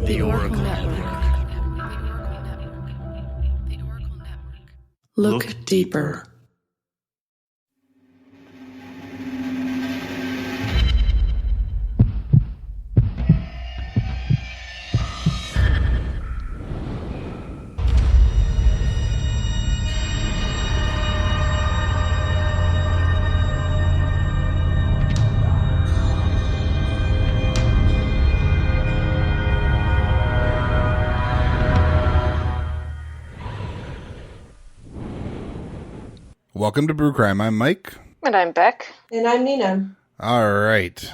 The Oracle Network. Look deeper. Welcome to Brew Crime. I'm Mike. And I'm Beck. And I'm Nina. All right.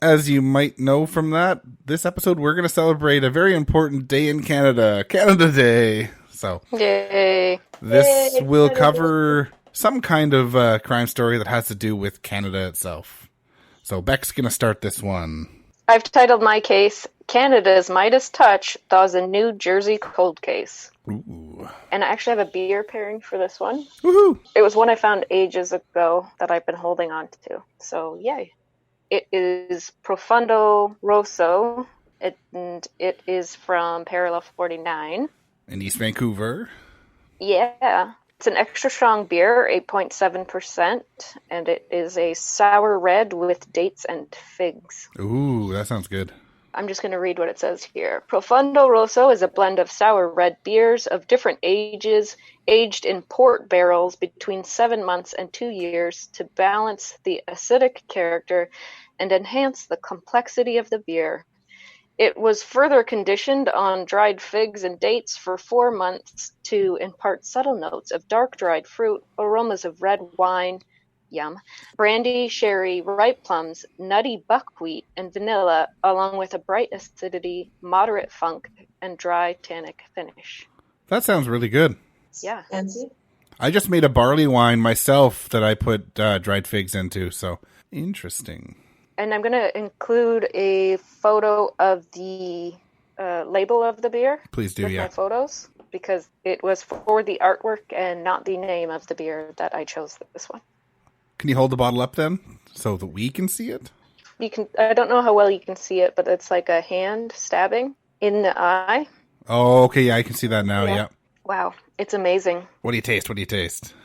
As you might know from that, this episode we're going to celebrate a very important day in Canada, Canada Day. So, yay! This Yay, will Canada. cover some kind of crime story that has to do with Canada itself. So, Beck's going to start this one. I've titled my case, Canada's Midas Touch, Thaws a New Jersey Cold Case. Ooh. And I actually have a beer pairing for this one. Woohoo! It was one I found ages ago that I've been holding on to. So, yay. It is Profondo Rosso, and it is from Parallel 49. In East Vancouver. Yeah. It's an extra strong beer, 8.7%, and it is a sour red with dates and figs. Ooh, that sounds good. I'm just going to read what it says here. Profondo Rosso is a blend of sour red beers of different ages, aged in port barrels between 7 months and 2 years to balance the acidic character and enhance the complexity of the beer. It was further conditioned on dried figs and dates for 4 months to impart subtle notes of dark dried fruit, aromas of red wine, yum, brandy, sherry, ripe plums, nutty buckwheat, and vanilla, along with a bright acidity, moderate funk, and dry tannic finish. That sounds really good. Yeah. Fancy? I just made a barley wine myself that I put dried figs into, so interesting. And I'm going to include a photo of the label of the beer. Please do, with yeah. my photos, because it was for the artwork and not the name of the beer that I chose this one. Can you hold the bottle up then, so that we can see it? You can. I don't know how well you can see it, but it's like a hand stabbing in the eye. Oh, okay, yeah, I can see that now, yeah. Wow, it's amazing. What do you taste?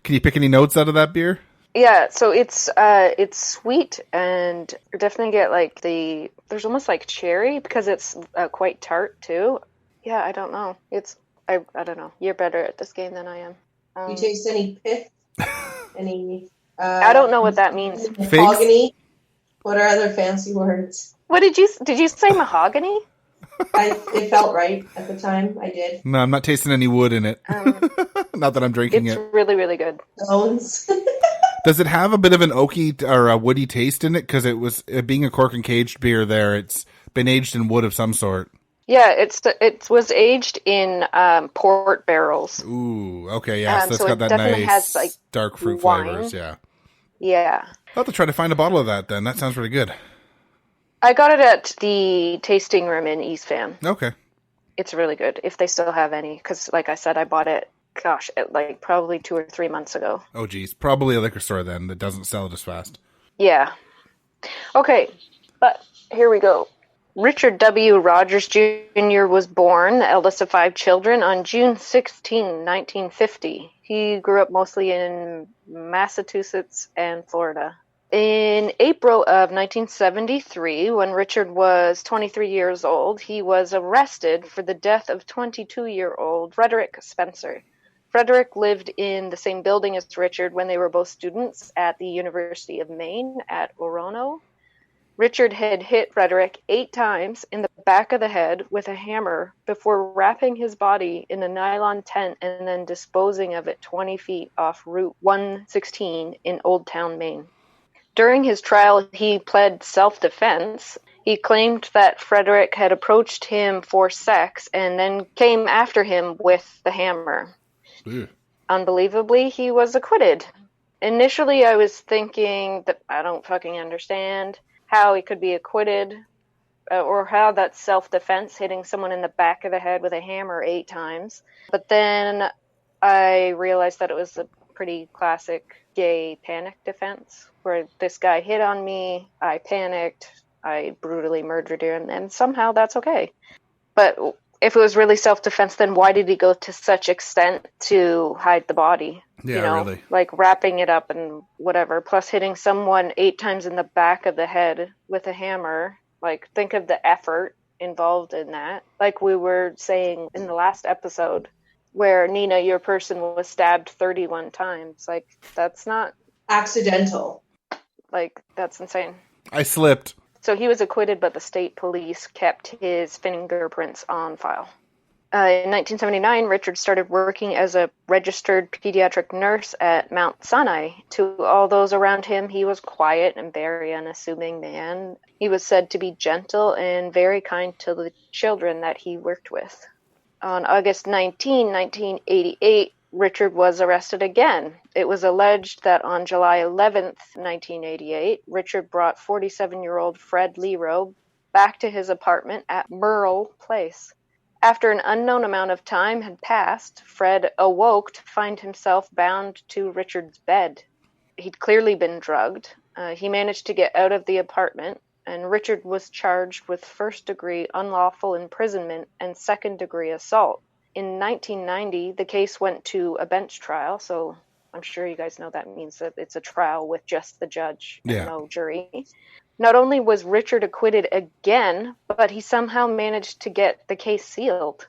Can you pick any notes out of that beer? Yeah, so it's sweet, and you definitely get like there's almost like cherry because it's quite tart too. Yeah, I don't know. I don't know. You're better at this game than I am. You taste any pith? Any? I don't know what that means. Mahogany? What are other fancy words? What did you say? Mahogany? It felt right at the time. I did. No, I'm not tasting any wood in it. Not that I'm drinking it's it. It's really, really good. Bones. Does it have a bit of an oaky or a woody taste in it? Because it was being a cork and caged beer there, it's been aged in wood of some sort. Yeah, it was aged in port barrels. Ooh, okay, yeah. So it's so got it that definitely nice has, like, dark fruit wine. flavors, yeah. Yeah. I'll have to try to find a bottle of that then. That sounds really good. I got it at the tasting room in East Van. Okay. It's really good, if they still have any. Because, like I said, I bought it, like probably 2 or 3 months ago. Oh, geez. Probably a liquor store then that doesn't sell it as fast. Yeah. Okay, but here we go. Richard W. Rogers Jr. was born, the eldest of 5 children, on June 16, 1950. He grew up mostly in Massachusetts and Florida. In April of 1973, when Richard was 23 years old, he was arrested for the death of 22-year-old Frederick Spencer. Frederick lived in the same building as Richard when they were both students at the University of Maine at Orono. Richard had hit Frederick 8 times in the back of the head with a hammer before wrapping his body in a nylon tent and then disposing of it 20 feet off Route 116 in Old Town, Maine. During his trial, he pled self-defense. He claimed that Frederick had approached him for sex and then came after him with the hammer. Ew. Unbelievably, he was acquitted. Initially, I was thinking that I don't fucking understand how he could be acquitted, or how that's self-defense, hitting someone in the back of the head with a hammer 8 times. But then I realized that it was a pretty classic gay panic defense, where this guy hit on me, I panicked, I brutally murdered him, and somehow that's okay. But if it was really self-defense, then why did he go to such extent to hide the body? Yeah, really. Like wrapping it up and whatever, plus hitting someone 8 times in the back of the head with a hammer. Like, think of the effort involved in that. Like we were saying in the last episode, where Nina, your person, was stabbed 31 times. Like, that's not accidental. Like, that's insane. I slipped. So he was acquitted, but the state police kept his fingerprints on file. In 1979, Richard started working as a registered pediatric nurse at Mount Sinai. To all those around him, he was quiet and very unassuming man. He was said to be gentle and very kind to the children that he worked with. On August 19, 1988, Richard was arrested again. It was alleged that on July 11th, 1988, Richard brought 47-year-old Fred Leroy back to his apartment at Murrell Place. After an unknown amount of time had passed, Fred awoke to find himself bound to Richard's bed. He'd clearly been drugged. He managed to get out of the apartment, and Richard was charged with first-degree unlawful imprisonment and second-degree assault. In 1990, the case went to a bench trial, so I'm sure you guys know that means that it's a trial with just the judge and no jury. Not only was Richard acquitted again, but he somehow managed to get the case sealed.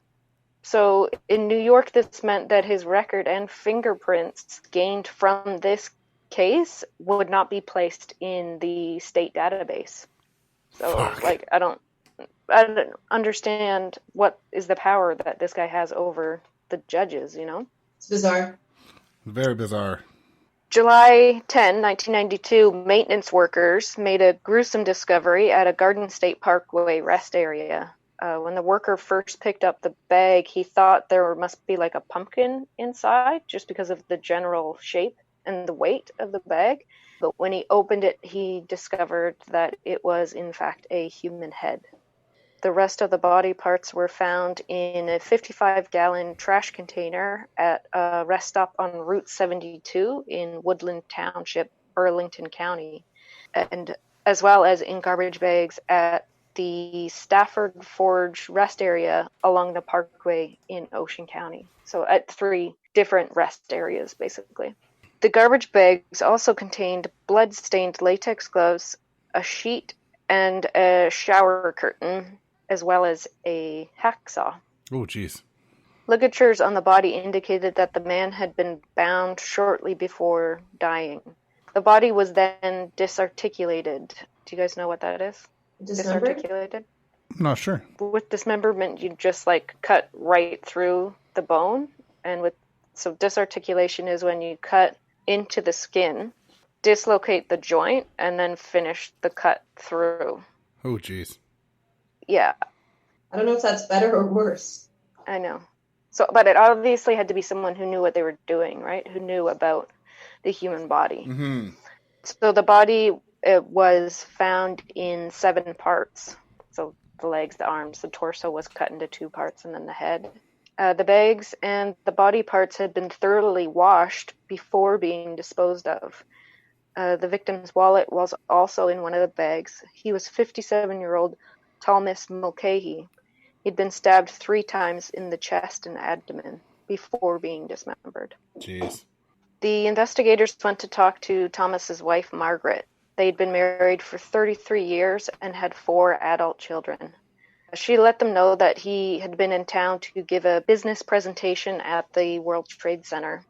So in New York, this meant that his record and fingerprints gained from this case would not be placed in the state database. So, like, I don't understand what is the power that this guy has over the judges, you know? It's bizarre. Very bizarre. July 10, 1992, maintenance workers made a gruesome discovery at a Garden State Parkway rest area. When the worker first picked up the bag, he thought there must be like a pumpkin inside just because of the general shape and the weight of the bag. But when he opened it, he discovered that it was, in fact, a human head. The rest of the body parts were found in a 55-gallon trash container at a rest stop on Route 72 in Woodland Township, Burlington County, and as well as in garbage bags at the Stafford Forge rest area along the Parkway in Ocean County. So at 3 different rest areas, basically. The garbage bags also contained blood-stained latex gloves, a sheet, and a shower curtain, as well as a hacksaw. Oh, jeez. Ligatures on the body indicated that the man had been bound shortly before dying. The body was then disarticulated. Do you guys know what that is? Disarticulated? I'm not sure. With dismemberment, you just like cut right through the bone, and so disarticulation is when you cut into the skin, dislocate the joint, and then finish the cut through. Oh, jeez. Yeah. I don't know if that's better or worse. I know. So, but it obviously had to be someone who knew what they were doing, right? Who knew about the human body. Mm-hmm. So the body was found in 7 parts. So the legs, the arms, the torso was cut into 2 parts, and then the head. The bags and the body parts had been thoroughly washed before being disposed of. The victim's wallet was also in one of the bags. He was 57-year-old Thomas Mulcahy. He'd been stabbed 3 times in the chest and abdomen before being dismembered. Jeez. The investigators went to talk to Thomas's wife, Margaret. They'd been married for 33 years and had 4 adult children. She let them know that he had been in town to give a business presentation at the World Trade Center.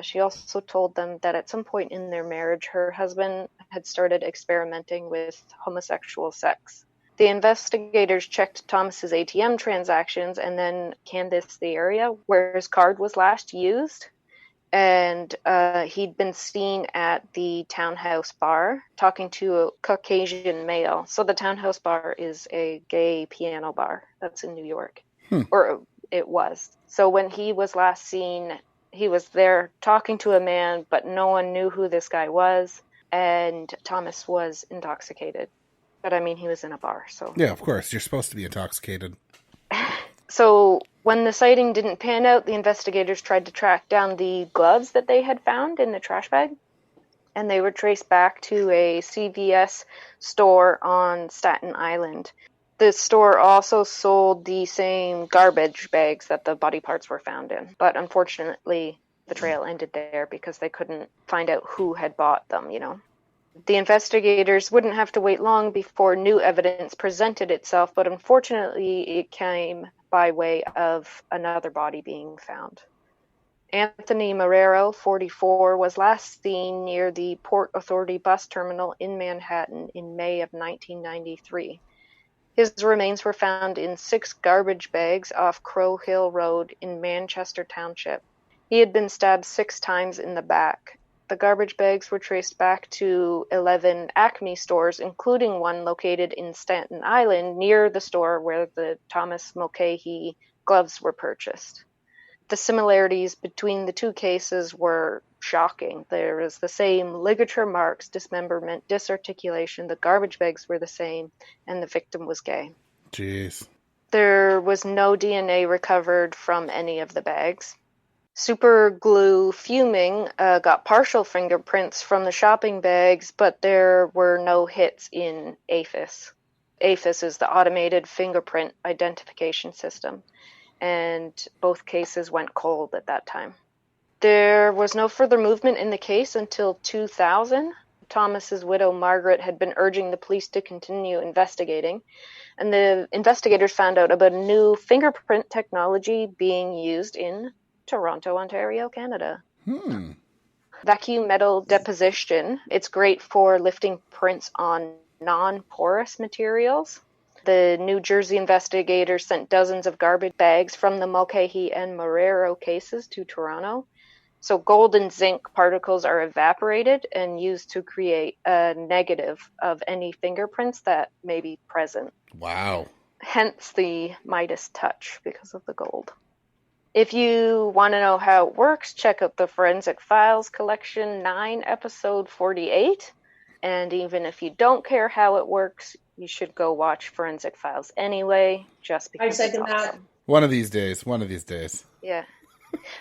She also told them that at some point in their marriage, her husband had started experimenting with homosexual sex. The investigators checked Thomas's ATM transactions and then canvassed the area where his card was last used. And he'd been seen at the Townhouse Bar talking to a Caucasian male. So the Townhouse Bar is a gay piano bar that's in New York. Or it was. So when he was last seen, he was there talking to a man, but no one knew who this guy was. And Thomas was intoxicated. But I mean, he was in a bar, so. Yeah, of course. You're supposed to be intoxicated. So when the sighting didn't pan out, the investigators tried to track down the gloves that they had found in the trash bag, and they were traced back to a CVS store on Staten Island. The store also sold the same garbage bags that the body parts were found in, but unfortunately the trail ended there because they couldn't find out who had bought them, you know. The investigators wouldn't have to wait long before new evidence presented itself, but unfortunately it came by way of another body being found. Anthony Marrero, 44, was last seen near the Port Authority bus terminal in Manhattan in May of 1993. His remains were found in 6 garbage bags off Crow Hill Road in Manchester Township. He had been stabbed 6 times in the back. The garbage bags were traced back to 11 Acme stores, including one located in Staten Island near the store where the Thomas Mulcahy gloves were purchased. The similarities between the 2 cases were shocking. There was the same ligature marks, dismemberment, disarticulation, the garbage bags were the same, and the victim was gay. Jeez. There was no DNA recovered from any of the bags. Super glue fuming got partial fingerprints from the shopping bags, but there were no hits in AFIS. AFIS is the Automated Fingerprint Identification System, and both cases went cold at that time. There was no further movement in the case until 2000. Thomas's widow, Margaret, had been urging the police to continue investigating, and the investigators found out about a new fingerprint technology being used in Toronto, Ontario, Canada. Vacuum metal deposition. It's great for lifting prints on non-porous materials. The New Jersey investigators sent dozens of garbage bags from the Mulcahy and Marrero cases to Toronto. So gold and zinc particles are evaporated and used to create a negative of any fingerprints that may be present. Wow. Hence the Midas touch because of the gold. If you want to know how it works, check out the Forensic Files Collection 9, episode 48. And even if you don't care how it works, you should go watch Forensic Files anyway, just because it's awesome. One of these days. Yeah.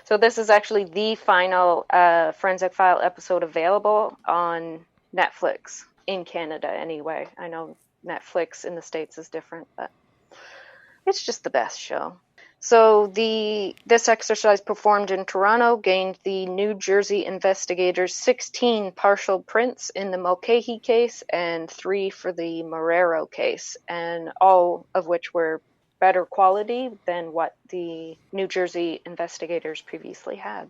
So this is actually the final Forensic File episode available on Netflix, in Canada anyway. I know Netflix in the States is different, but it's just the best show. So this exercise performed in Toronto gained the New Jersey investigators 16 partial prints in the Mulcahy case and 3 for the Marrero case, and all of which were better quality than what the New Jersey investigators previously had.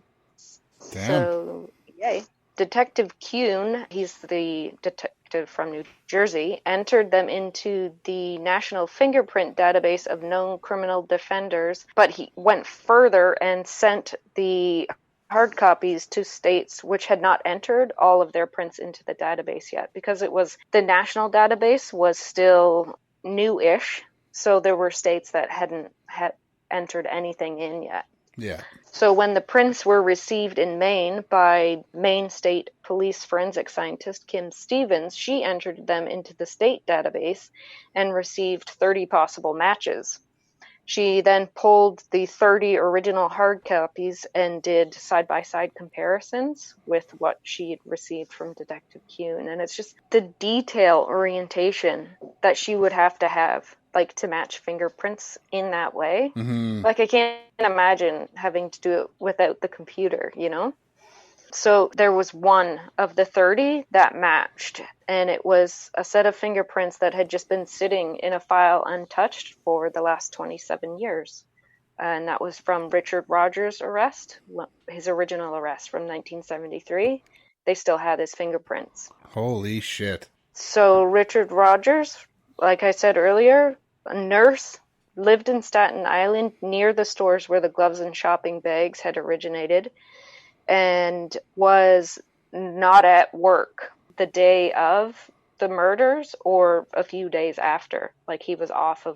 Damn. So, yay. Detective Kuhn, he's the detective from New Jersey, entered them into the National Fingerprint Database of known criminal defenders, but he went further and sent the hard copies to states which had not entered all of their prints into the database yet, because the national database was still new-ish, so there were states that hadn't entered anything in yet. Yeah. So when the prints were received in Maine by Maine State Police forensic scientist Kim Stevens, she entered them into the state database and received 30 possible matches. She then pulled the 30 original hard copies and did side-by-side comparisons with what she had received from Detective Kuhn. And it's just the detail orientation that she would have like to match fingerprints in that way. Mm-hmm. Like I can't imagine having to do it without the computer, you know? So there was one of the 30 that matched, and it was a set of fingerprints that had just been sitting in a file untouched for the last 27 years. And that was from Richard Rogers' arrest, his original arrest from 1973. They still had his fingerprints. Holy shit. So Richard Rogers, like I said earlier, a nurse, lived in Staten Island near the stores where the gloves and shopping bags had originated, and was not at work the day of the murders or a few days after. Like he was off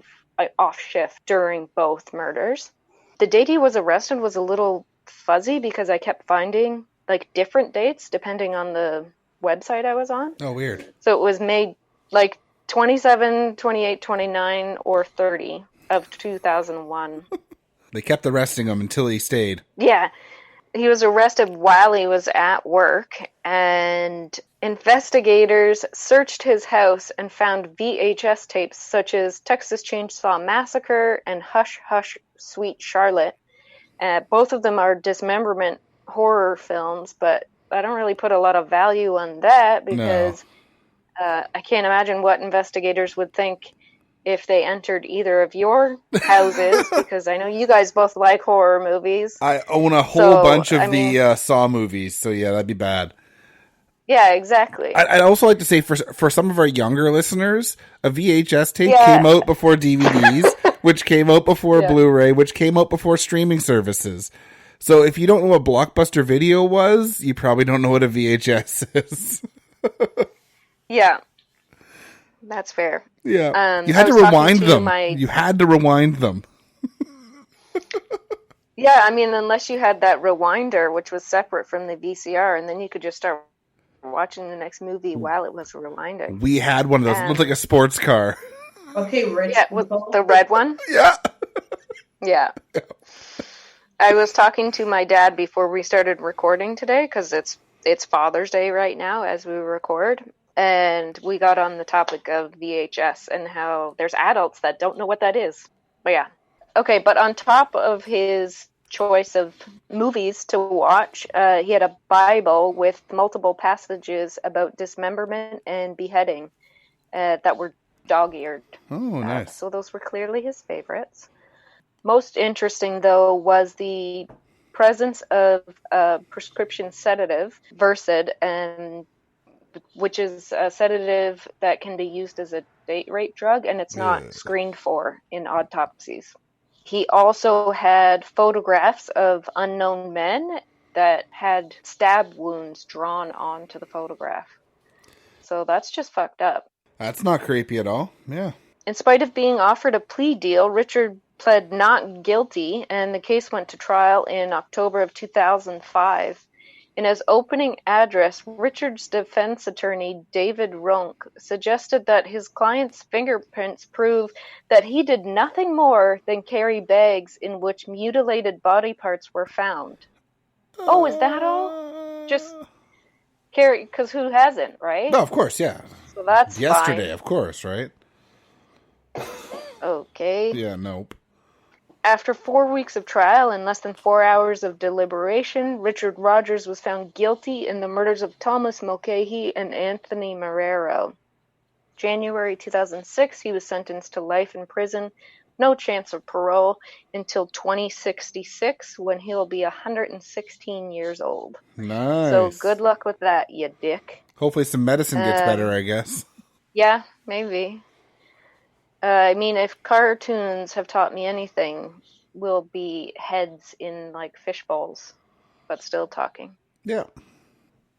shift during both murders. The date he was arrested was a little fuzzy because I kept finding like different dates depending on the website I was on. Oh, weird. So it was made like 27, 28, 29, or 30. of 2001. They kept arresting him until he stayed. Yeah. He was arrested while he was at work, and investigators searched his house and found VHS tapes such as Texas Chainsaw Massacre and Hush Hush Sweet Charlotte. Both of them are dismemberment horror films, but I don't really put a lot of value on that because I can't imagine what investigators would think if they entered either of your houses, because I know you guys both like horror movies. I own a whole bunch of the Saw movies, so yeah, that'd be bad. Yeah, exactly. I'd also like to say, for some of our younger listeners, a VHS tape came out before DVDs, which came out before Blu-ray, which came out before streaming services. So if you don't know what Blockbuster Video was, you probably don't know what a VHS is. Yeah. That's fair. Yeah. You had to rewind them. You had to rewind them. Yeah, I mean, unless you had that rewinder, which was separate from the VCR, and then you could just start watching the next movie while it was rewinding. We had one of those. It looked like a sports car. Okay, Rich. Yeah, the red one? Yeah. Yeah. I was talking to my dad before we started recording today, because it's Father's Day right now as we record. And we got on the topic of VHS and how there's adults that don't know what that is. But yeah. Okay, but on top of his choice of movies to watch, he had a Bible with multiple passages about dismemberment and beheading that were dog-eared. Oh, nice. So those were clearly his favorites. Most interesting, though, was the presence of a prescription sedative, Versed, and which is a sedative that can be used as a date rape drug, and it's not screened for in autopsies. He also had photographs of unknown men that had stab wounds drawn onto the photograph. So that's just fucked up. That's not creepy at all. Yeah. In spite of being offered a plea deal, Richard pled not guilty, and the case went to trial in October of 2005. In his opening address, Richard's defense attorney, David Ronk, suggested that his client's fingerprints prove that he did nothing more than carry bags in which mutilated body parts were found. Oh, is that all? Just carry, because who hasn't, right? No, of course, yeah. So that's yesterday, fine. Of course, right? Okay. Yeah, nope. After 4 weeks of trial and less than 4 hours of deliberation, Richard Rogers was found guilty in the murders of Thomas Mulcahy and Anthony Marrero. January 2006, he was sentenced to life in prison, no chance of parole, until 2066, when he'll be 116 years old. Nice. So good luck with that, you dick. Hopefully some medicine gets better, I guess. Yeah, maybe. I mean, if cartoons have taught me anything, we'll be heads in, like, fish bowls, but still talking. Yeah.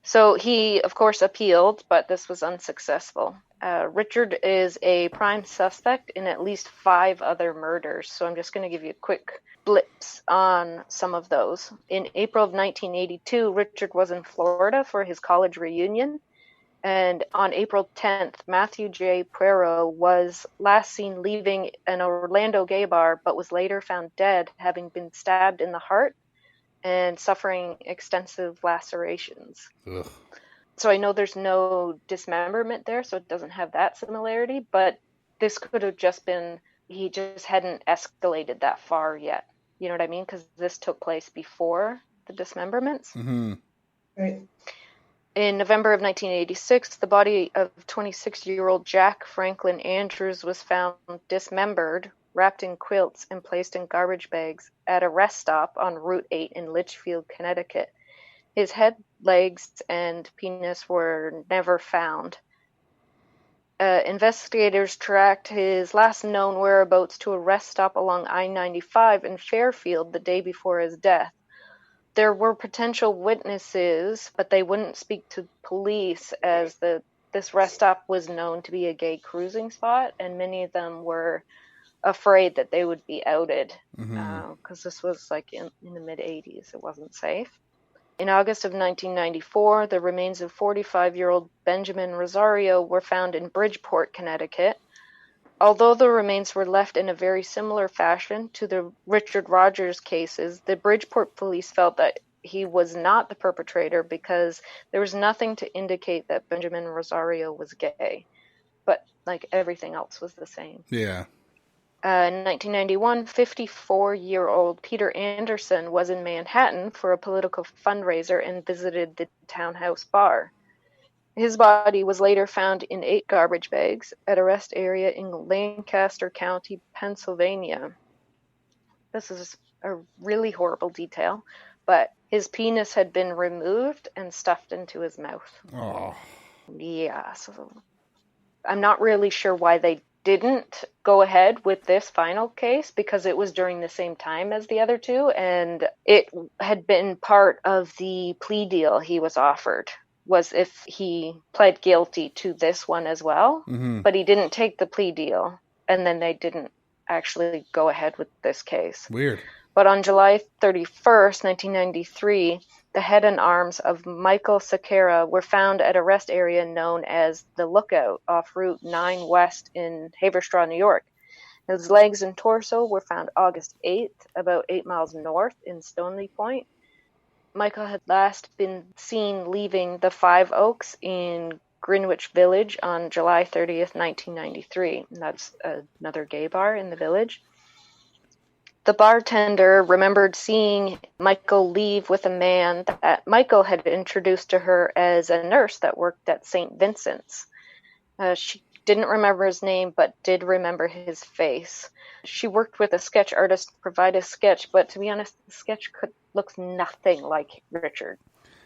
So he, of course, appealed, but this was unsuccessful. Richard is a prime suspect in at least 5 other murders, so I'm just going to give you quick blips on some of those. In April of 1982, Richard was in Florida for his college reunion. And on April 10th, Matthew J. Puero was last seen leaving an Orlando gay bar, but was later found dead, having been stabbed in the heart and suffering extensive lacerations. Ugh. So I know there's no dismemberment there, so it doesn't have that similarity, but this could have just been, he just hadn't escalated that far yet. You know what I mean? Because this took place before the dismemberments. Mm-hmm. Right. In November of 1986, the body of 26-year-old Jack Franklin Andrews was found dismembered, wrapped in quilts, and placed in garbage bags at a rest stop on Route 8 in Litchfield, Connecticut. His head, legs, and penis were never found. Investigators tracked his last known whereabouts to a rest stop along I-95 in Fairfield the day before his death. There were potential witnesses, but they wouldn't speak to police as this rest stop was known to be a gay cruising spot, and many of them were afraid that they would be outed because this was like in the mid-'80s. It wasn't safe. In August of 1994, the remains of 45-year-old Benjamin Rosario were found in Bridgeport, Connecticut. although the remains were left in a very similar fashion to the Richard Rogers cases, the Bridgeport police felt that he was not the perpetrator because there was nothing to indicate that Benjamin Rosario was gay. But like everything else was the same. Yeah. In 1991, 54-year-old Peter Anderson was in Manhattan for a political fundraiser and visited the townhouse bar. His body was later found in 8 garbage bags at a rest area in Lancaster County, Pennsylvania. This is a really horrible detail, but his penis had been removed and stuffed into his mouth. Oh. Yeah, so I'm not really sure why they didn't go ahead with this final case, because it was during the same time as the other two, and it had been part of the plea deal he was offered, was if he pled guilty to this one as well. Mm-hmm. But he didn't take the plea deal, and then they didn't actually go ahead with this case. Weird. But on July 31st, 1993, the head and arms of Michael Sakara were found at a rest area known as the Lookout off Route 9 West in Haverstraw, New York. His legs and torso were found August 8th, about 8 miles north in Stoneleigh Point. Michael had last been seen leaving the Five Oaks in Greenwich Village on July 30th, 1993. And that's another gay bar in the village. The bartender remembered seeing Michael leave with a man that Michael had introduced to her as a nurse that worked at St. Vincent's. She didn't remember his name, but did remember his face. She worked with a sketch artist to provide a sketch, but to be honest, the sketch looks nothing like Richard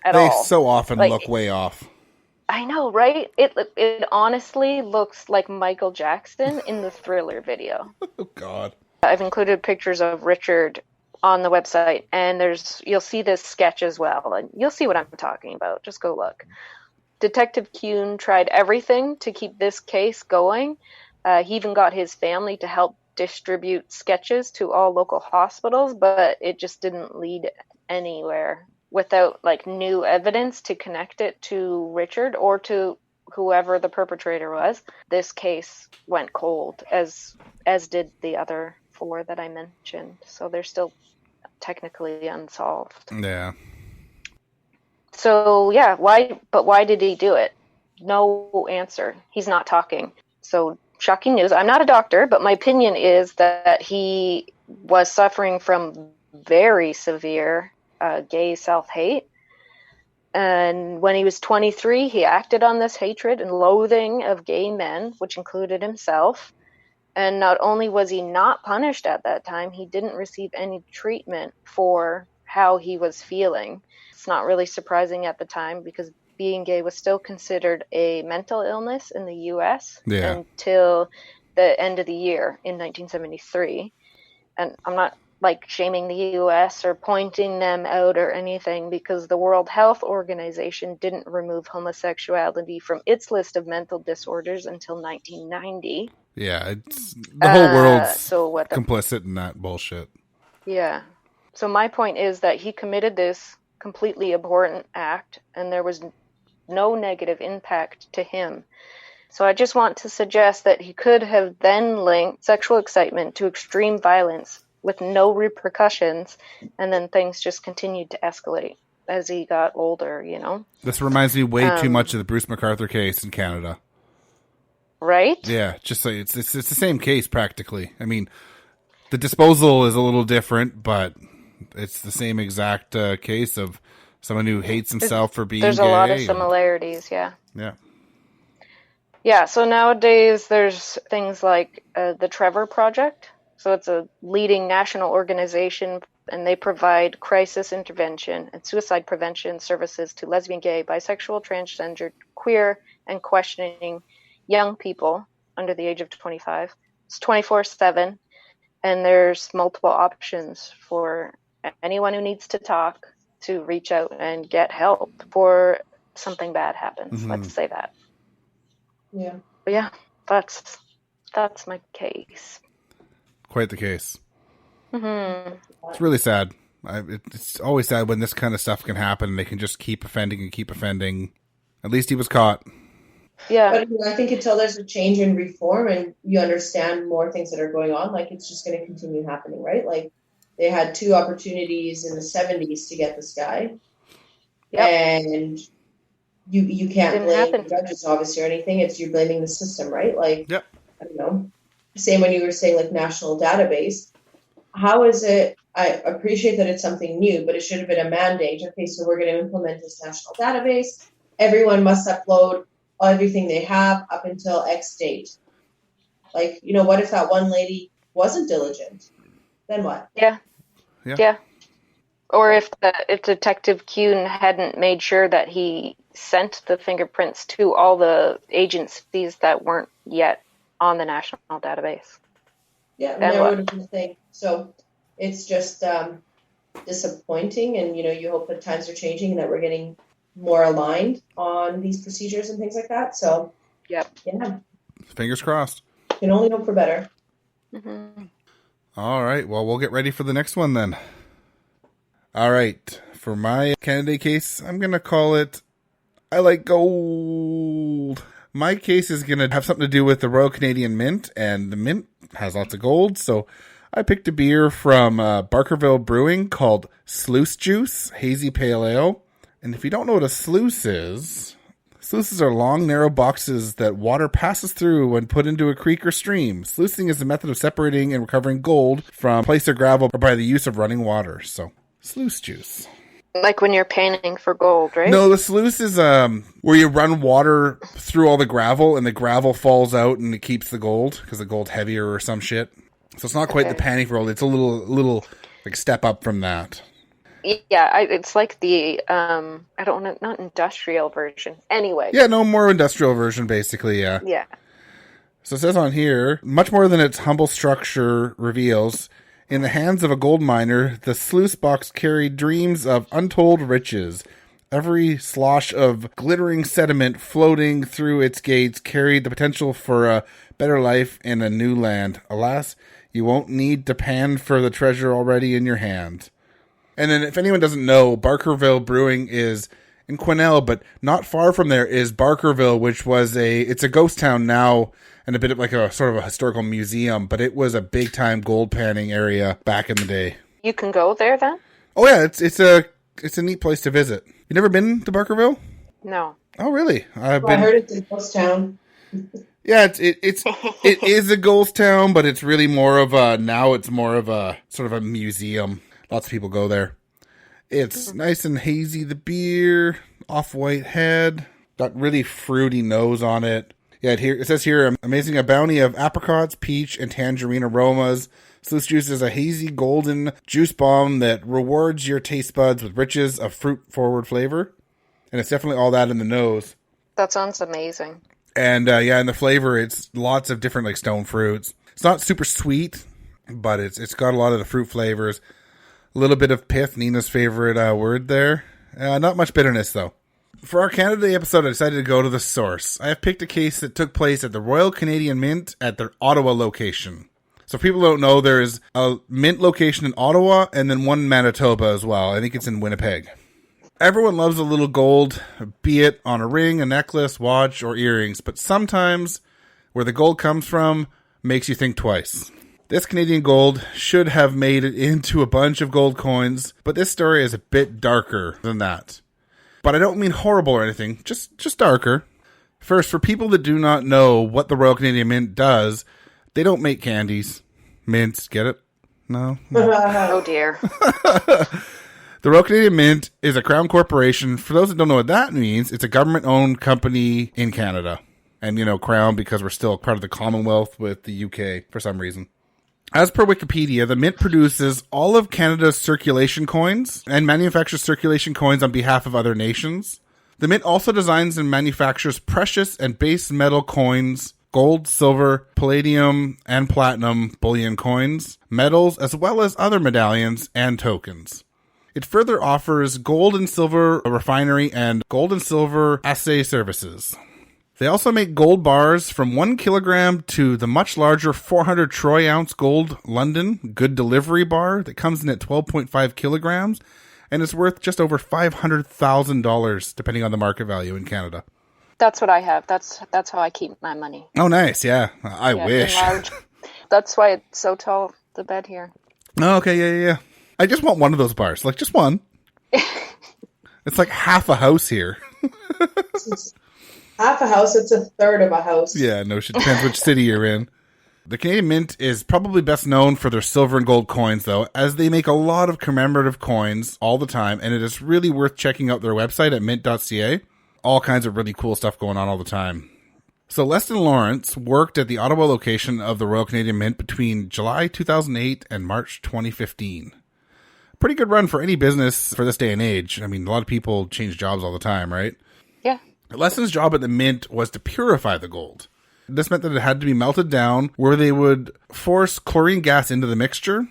at all. They so often look way off. I know, right? It honestly looks like Michael Jackson in the Thriller video. Oh, God. I've included pictures of Richard on the website, and you'll see this sketch as well, and you'll see what I'm talking about. Just go look. Detective Kuhn tried everything to keep this case going. He even got his family to help distribute sketches to all local hospitals, but it just didn't lead anywhere without new evidence to connect it to Richard or to whoever the perpetrator was. This case went cold, as did the other 4 that I mentioned. So they're still technically unsolved. Yeah. So yeah, why did he do it? No answer. He's not talking. So shocking news. I'm not a doctor, but my opinion is that he was suffering from very severe gay self-hate. And when he was 23, he acted on this hatred and loathing of gay men, which included himself. And not only was he not punished at that time, he didn't receive any treatment for how he was feeling. It's not really surprising at the time because being gay was still considered a mental illness in the U.S. Until the end of the year in 1973. And I'm not shaming the U.S. or pointing them out or anything, because the World Health Organization didn't remove homosexuality from its list of mental disorders until 1990. Yeah, it's the whole world's complicit in that bullshit. Yeah. So my point is that he committed this completely abhorrent act, and there was no negative impact to him. So I just want to suggest that he could have then linked sexual excitement to extreme violence with no repercussions, and then things just continued to escalate as he got older, This reminds me way too much of the Bruce MacArthur case in Canada. Right? Yeah, just like it's the same case practically. I mean, the disposal is a little different, but it's the same exact case of someone who hates himself for being gay. There's a lot of similarities, yeah. Yeah. Yeah, so nowadays there's things like the Trevor Project. So it's a leading national organization, and they provide crisis intervention and suicide prevention services to lesbian, gay, bisexual, transgender, queer, and questioning young people under the age of 25. It's 24/7, and there's multiple options for anyone who needs to talk to reach out and get help before something bad happens. Mm-hmm. Let's say that. Yeah. But yeah, that's my case. Quite the case. Mm-hmm. It's really sad. It's always sad when this kind of stuff can happen and they can just keep offending and keep offending. At least he was caught. Yeah. But I think until there's a change in reform and you understand more things that are going on, like it's just going to continue happening, right? Like they had 2 opportunities in the 70s to get this guy. Yep. And you can't Didn't blame happen. the judges, obviously, or anything. It's you're blaming the system, right? Like, Yep. I don't know. Same when you were saying like national database. How is it? I appreciate that it's something new, but it should have been a mandate. Okay, so we're going to implement this national database. Everyone must upload everything they have up until X date. Like, what if that one lady wasn't diligent? Then what? Yeah. Or if Detective Kuhn hadn't made sure that he sent the fingerprints to all the agencies that weren't yet on the national database. Yeah, Then there what? would have been a thing. So it's just disappointing, and you hope that times are changing and that we're getting more aligned on these procedures and things like that. So Yep. yeah, Fingers crossed. can only hope for better. Mm-hmm. All right. Well, we'll get ready for the next one then. All right. For my candidate case, I'm going to call it I Like Gold. My case is going to have something to do with the Royal Canadian Mint, and the mint has lots of gold. So I picked a beer from Barkerville Brewing called Sluice Juice Hazy Pale Ale. And if you don't know what a sluice is, sluices are long, narrow boxes that water passes through when put into a creek or stream. Sluicing is a method of separating and recovering gold from place or gravel or by the use of running water. So, sluice juice. Like when you're panning for gold, right? No, the sluice is where you run water through all the gravel and the gravel falls out and it keeps the gold because the gold's heavier or some shit. So it's not quite the panning for gold. It's a little like step up from that. Yeah, it's like the I don't know, not industrial version. Anyway. Yeah, no, more industrial version, basically. Yeah. Yeah. So it says on here, much more than its humble structure reveals, in the hands of a gold miner, the sluice box carried dreams of untold riches. Every slosh of glittering sediment floating through its gates carried the potential for a better life in a new land. Alas, you won't need to pan for the treasure already in your hand. And then if anyone doesn't know, Barkerville Brewing is in Quesnel, but not far from there is Barkerville, which was it's a ghost town now and a bit of like a sort of a historical museum, but it was a big time gold panning area back in the day. You can go there then? Oh yeah, it's a neat place to visit. You never been to Barkerville? No. Oh really? I heard it's a ghost town. Yeah, it is a ghost town, but it's really more of a sort of a museum. Lots of people go there. It's nice and hazy, the beer, off-white head, got really fruity nose on it. Yeah, it says here, amazing a bounty of apricots, peach, and tangerine aromas. Sluice juice is a hazy golden juice bomb that rewards your taste buds with riches of fruit-forward flavor. And it's definitely all that in the nose. That sounds amazing. And in the flavor, it's lots of different like stone fruits. It's not super sweet, but it's got a lot of the fruit flavors. A little bit of pith, Nina's favorite word there. Not much bitterness, though. For our Canada episode, I decided to go to the source. I have picked a case that took place at the Royal Canadian Mint at their Ottawa location. So if people don't know, there's a mint location in Ottawa and then one in Manitoba as well. I think it's in Winnipeg. Everyone loves a little gold, be it on a ring, a necklace, watch, or earrings. But sometimes where the gold comes from makes you think twice. This Canadian gold should have made it into a bunch of gold coins, but this story is a bit darker than that. But I don't mean horrible or anything, just darker. First, for people that do not know what the Royal Canadian Mint does, they don't make candies. Mints, get it? No? Oh dear. The Royal Canadian Mint is a crown corporation. For those that don't know what that means, it's a government-owned company in Canada. And, crown because we're still part of the Commonwealth with the UK for some reason. As per Wikipedia, the Mint produces all of Canada's circulation coins and manufactures circulation coins on behalf of other nations. The Mint also designs and manufactures precious and base metal coins, gold, silver, palladium, and platinum bullion coins, metals, as well as other medallions and tokens. It further offers gold and silver refinery and gold and silver assay services. They also make gold bars from 1 kilogram to the much larger 400 troy ounce gold London good delivery bar that comes in at 12.5 kilograms and is worth just over $500,000 depending on the market value in Canada. That's what I have. That's how I keep my money. Oh, nice. Yeah. I Yeah, wish. enlarged. That's why it's so tall, the bed here. Oh, okay. Yeah. I just want one of those bars. Like, just one. It's like half a house here. It's half a house, it's a third of a house. Yeah, no shit. Depends which city you're in. The Canadian Mint is probably best known for their silver and gold coins, though, as they make a lot of commemorative coins all the time, and it is really worth checking out their website at mint.ca. All kinds of really cool stuff going on all the time. So Leston Lawrence worked at the Ottawa location of the Royal Canadian Mint between July 2008 and March 2015. Pretty good run for any business for this day and age. I mean, a lot of people change jobs all the time, right? Yeah. Leston's job at the Mint was to purify the gold. This meant that it had to be melted down, where they would force chlorine gas into the mixture.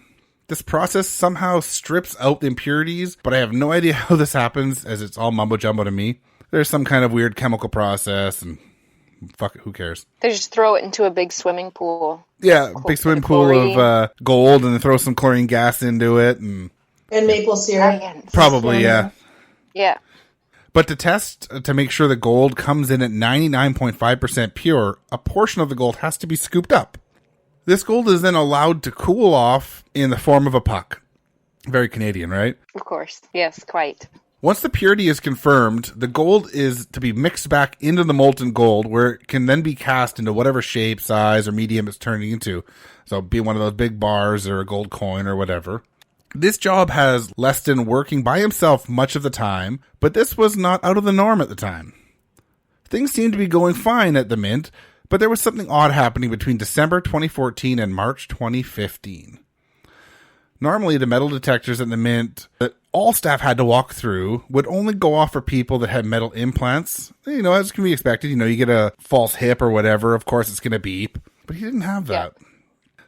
This process somehow strips out the impurities, but I have no idea how this happens, as it's all mumbo-jumbo to me. There's some kind of weird chemical process, and fuck it, who cares? They just throw it into a big swimming pool. Yeah, big swimming pool of gold, and then throw some chlorine gas into it, and maple syrup. Probably, yeah. Yeah. But to test to make sure the gold comes in at 99.5% pure, a portion of the gold has to be scooped up. This gold is then allowed to cool off in the form of a puck. Very Canadian, right? Of course. Yes, quite. Once the purity is confirmed, the gold is to be mixed back into the molten gold, where it can then be cast into whatever shape, size, or medium it's turning into. So be one of those big bars or a gold coin or whatever. This job has Leston working by himself much of the time, but this was not out of the norm at the time. Things seemed to be going fine at the Mint, but there was something odd happening between December 2014 and March 2015. Normally, the metal detectors at the Mint that all staff had to walk through would only go off for people that had metal implants. You know, as can be expected, you get a false hip or whatever, of course it's going to beep. But he didn't have that. Yeah.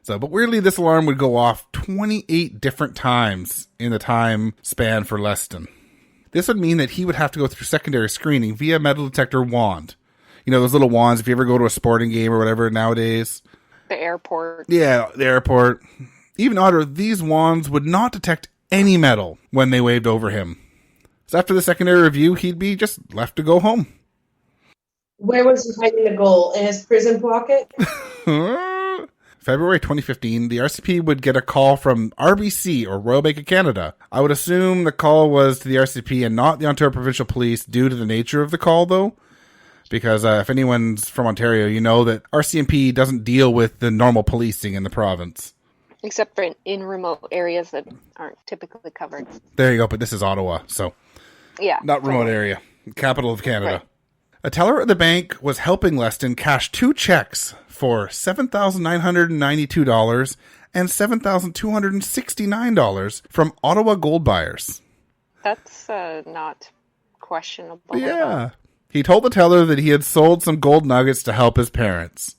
So, but weirdly, this alarm would go off 28 different times in the time span for Leston. This would mean that he would have to go through secondary screening via metal detector wand. You know, those little wands, if you ever go to a sporting game or whatever nowadays. The airport. Yeah, the airport. Even odder, these wands would not detect any metal when they waved over him. So after the secondary review, he'd be just left to go home. Where was he hiding the gold? In his prison pocket? February 2015, the RCP would get a call from RBC, or Royal Bank of Canada. I would assume the call was to the RCP and not the Ontario Provincial Police due to the nature of the call, though. Because if anyone's from Ontario, you know that RCMP doesn't deal with the normal policing in the province. Except for in remote areas that aren't typically covered. There you go, but this is Ottawa, so yeah, not remote area. Capital of Canada. Right. A teller at the bank was helping Leston cash 2 checks for $7,992 and $7,269 from Ottawa gold buyers. That's not questionable. Yeah. He told the teller that he had sold some gold nuggets to help his parents.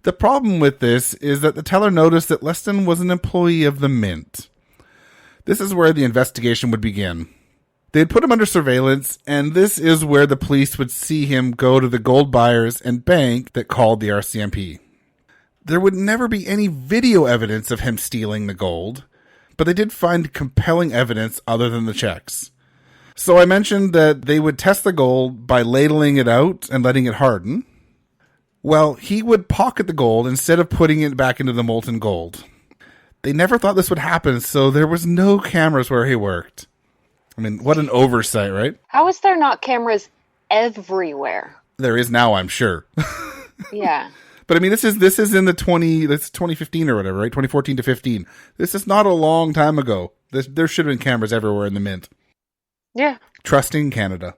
The problem with this is that the teller noticed that Leston was an employee of the Mint. This is where the investigation would begin. They'd put him under surveillance, and this is where the police would see him go to the gold buyers and bank that called the RCMP. There would never be any video evidence of him stealing the gold, but they did find compelling evidence other than the checks. So I mentioned that they would test the gold by ladling it out and letting it harden. Well, he would pocket the gold instead of putting it back into the molten gold. They never thought this would happen, so there was no cameras where he worked. I mean, what an oversight, right? How is there not cameras everywhere? There is now, I'm sure. Yeah. But I mean, this is in the 2015 or whatever, right? 2014 to 15. This is not a long time ago. There should have been cameras everywhere in the Mint. Yeah. Trusting Canada.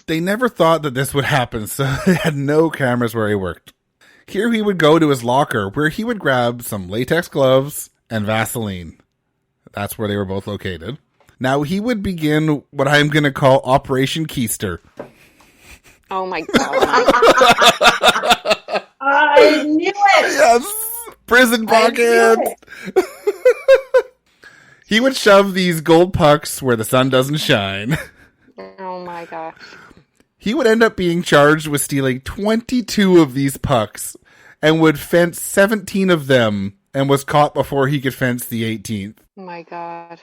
They never thought that this would happen, so they had no cameras where he worked. Here he would go to his locker, where he would grab some latex gloves and Vaseline. That's where they were both located. Now he would begin what I'm going to call Operation Keister. Oh my God. I knew it! Yes! Prison pocket! He would shove these gold pucks where the sun doesn't shine. Oh my gosh. He would end up being charged with stealing 22 of these pucks and would fence 17 of them and was caught before he could fence the 18th. Oh my God.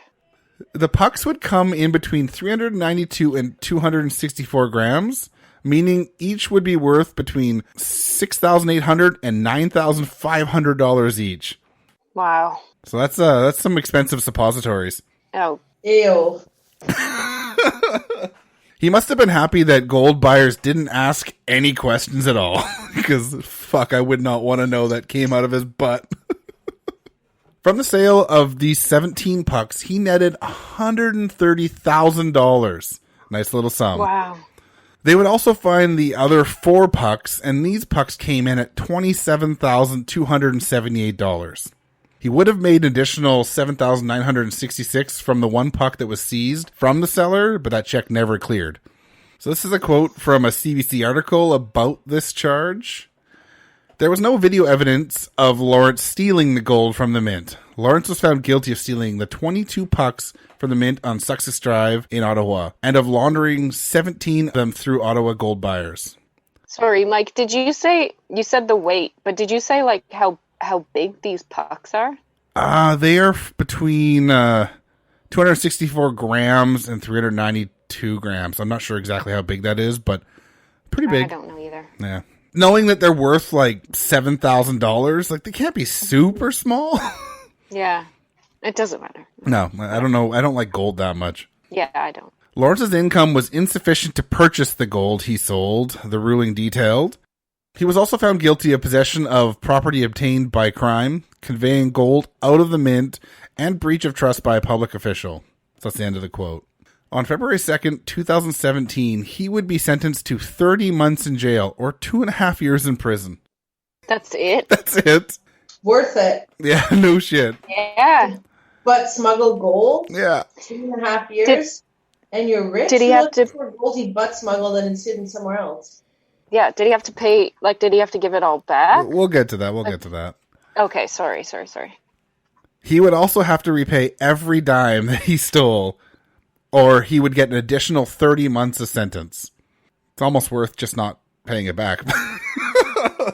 The pucks would come in between 392 and 264 grams, meaning each would be worth between $6,800 and $9,500 each. Wow. So that's some expensive suppositories. Oh. Ew. He must have been happy that gold buyers didn't ask any questions at all. Because, fuck, I would not want to know that came out of his butt. From the sale of these 17 pucks, he netted $130,000. Nice little sum. Wow. They would also find the other 4 pucks, and these pucks came in at $27,278. He would have made an additional $7,966 from the 1 puck that was seized from the seller, but that check never cleared. So this is a quote from a CBC article about this charge. There was no video evidence of Lawrence stealing the gold from the mint. Lawrence was found guilty of stealing the 22 pucks from the mint on Sussex Drive in Ottawa, and of laundering 17 of them through Ottawa gold buyers. Sorry, Mike, you said the weight, but did you say like how big these pucks are? They are between 264 grams and 392 grams. I'm not sure exactly how big that is, but pretty big. I don't know either. Yeah. Knowing that they're worth like $7,000, like they can't be super small. Yeah. It doesn't matter. No, I don't know. I don't like gold that much. Yeah, I don't. Lawrence's income was insufficient to purchase the gold he sold, the ruling detailed. He was also found guilty of possession of property obtained by crime, conveying gold out of the mint, and breach of trust by a public official. So that's the end of the quote. On February 2nd, 2017, he would be sentenced to 30 months in jail or 2.5 years in prison. That's it? That's it. Worth it. Yeah, no shit. Yeah. But smuggle gold? Yeah. 2.5 years? And you're rich? Did he have to... for gold he butt smuggled and it's hidden somewhere else. Yeah, did he have to pay, did he have to give it all back? We'll get to that. Okay, sorry. He would also have to repay every dime that he stole, or he would get an additional 30 months of sentence. It's almost worth just not paying it back.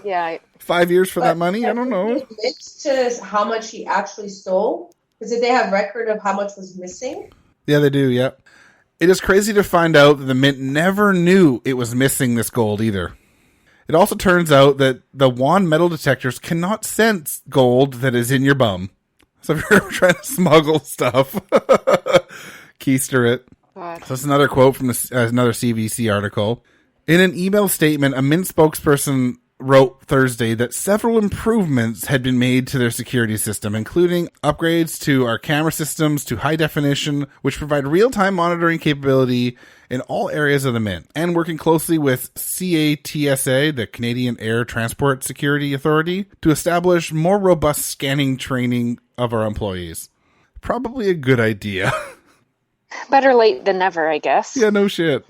Yeah. 5 years for that money? I don't know. It's to how much he actually stole? Because did they have record of how much was missing? Yeah, they do, yep. It is crazy to find out that the mint never knew it was missing this gold either. It also turns out that the wand metal detectors cannot sense gold that is in your bum. So if you're trying to smuggle stuff, keister it. God. So that's another quote from another CBC article. In an email statement, a mint spokesperson wrote Thursday that several improvements had been made to their security system, including upgrades to our camera systems to high definition, which provide real-time monitoring capability in all areas of the mint, and working closely with CATSA, the Canadian Air Transport Security Authority, to establish more robust scanning training of our employees. Probably a good idea. Better late than never, I guess. Yeah, no shit.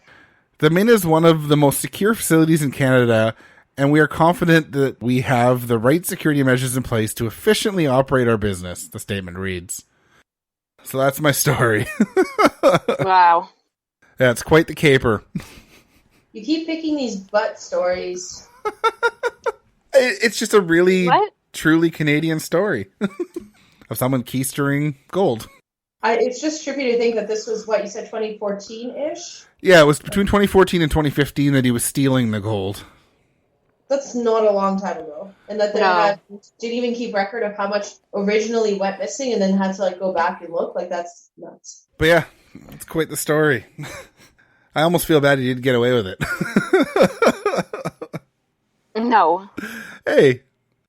The mint is one of the most secure facilities in Canada, and we are confident that we have the right security measures in place to efficiently operate our business, the statement reads. So that's my story. Wow. Yeah, it's quite the caper. You keep picking these butt stories. It's just a really, What? truly Canadian story of someone keistering gold. It's just trippy to think that this was, what, you said 2014-ish? Yeah, it was between 2014 and 2015 that he was stealing the gold. That's not a long time ago. And that they didn't even keep record of how much originally went missing and then had to go back and look. That's nuts. But yeah, it's quite the story. I almost feel bad he didn't get away with it. No. Hey.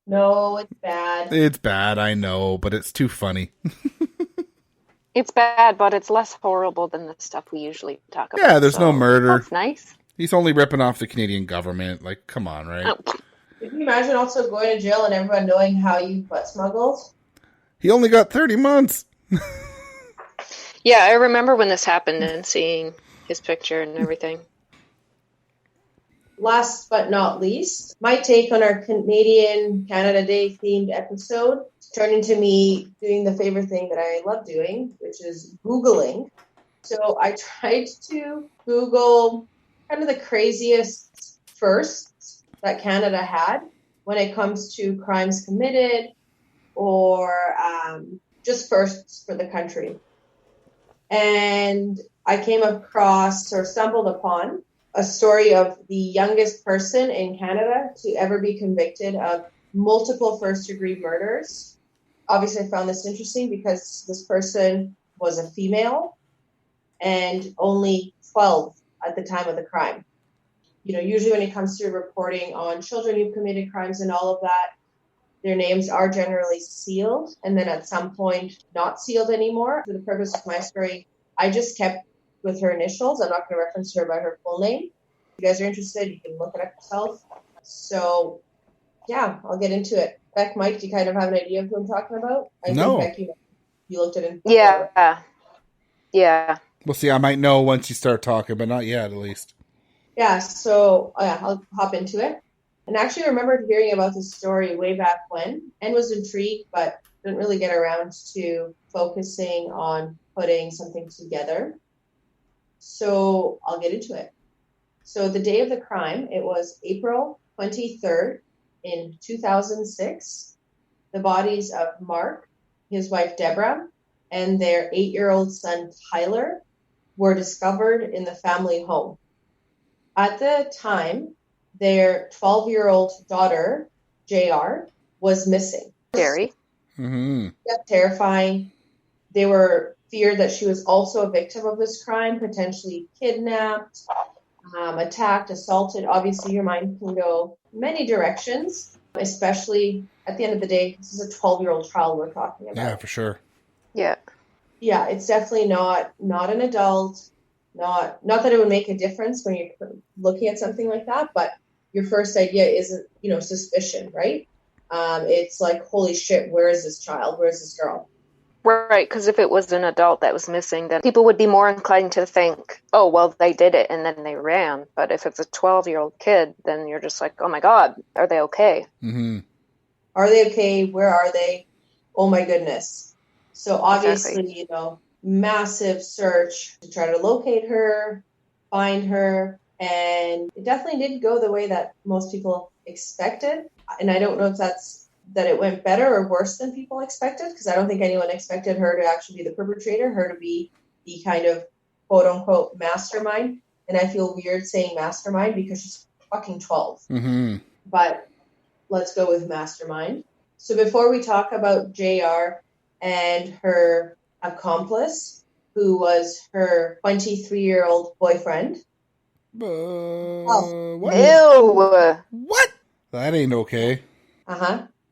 No, it's bad. It's bad, I know, but it's too funny. It's bad, but it's less horrible than the stuff we usually talk about. Yeah, there's no murder. That's nice. He's only ripping off the Canadian government. Come on, right? Oh. Can you imagine also going to jail and everyone knowing how you butt smuggled? He only got 30 months. Yeah, I remember when this happened and seeing his picture and everything. Last but not least, my take on our Canadian Canada Day themed episode turned into me doing the favorite thing that I love doing, which is Googling. So I tried to Google kind of the craziest firsts that Canada had when it comes to crimes committed or just firsts for the country. And I came across or stumbled upon a story of the youngest person in Canada to ever be convicted of multiple first-degree murders. Obviously, I found this interesting because this person was a female and only 12 at the time of the crime. Usually when it comes to reporting on children who've committed crimes and all of that, their names are generally sealed and then at some point not sealed anymore. For the purpose of my story, I just kept with her initials. I'm not going to reference her by her full name. If you guys are interested, you can look it up yourself. So, yeah, I'll get into it. Beck, Mike, do you kind of have an idea of who I'm talking about? I No. think, Beck, you looked at it. Yeah. Yeah. We'll see. I might know once you start talking, but not yet, at least. Yeah, so I'll hop into it. And actually I remembered hearing about this story way back when and was intrigued, but didn't really get around to focusing on putting something together. So I'll get into it. So the day of the crime, it was April 23rd in 2006. The bodies of Mark, his wife Deborah, and their 8-year-old son Tyler were discovered in the family home. At the time, their 12-year-old daughter, JR, was missing. Scary. Mm-hmm. Yeah, terrifying. They were feared that she was also a victim of this crime, potentially kidnapped, attacked, assaulted. Obviously, your mind can go many directions, especially at the end of the day, this is a 12-year-old child we're talking about. Yeah, for sure. Yeah. Yeah, it's definitely not an adult. Not that it would make a difference when you're looking at something like that, but your first idea isn't, suspicion, right? It's like, holy shit, where is this child? Where is this girl? Right, because if it was an adult that was missing, then people would be more inclined to think, oh, well, they did it and then they ran. But if it's a 12-year-old kid, then you're just like, oh my God, are they okay? Mm-hmm. Are they okay? Where are they? Oh my goodness. So obviously, Exactly. Massive search to try to locate her, find her, and it definitely didn't go the way that most people expected. And I don't know if that's that it went better or worse than people expected, because I don't think anyone expected her to actually be the perpetrator, her to be the kind of quote unquote mastermind. And I feel weird saying mastermind because she's fucking 12. Mm-hmm. But let's go with mastermind. So before we talk about JR and her accomplice, who was her 23-year-old boyfriend. What? Ew. What? That ain't okay.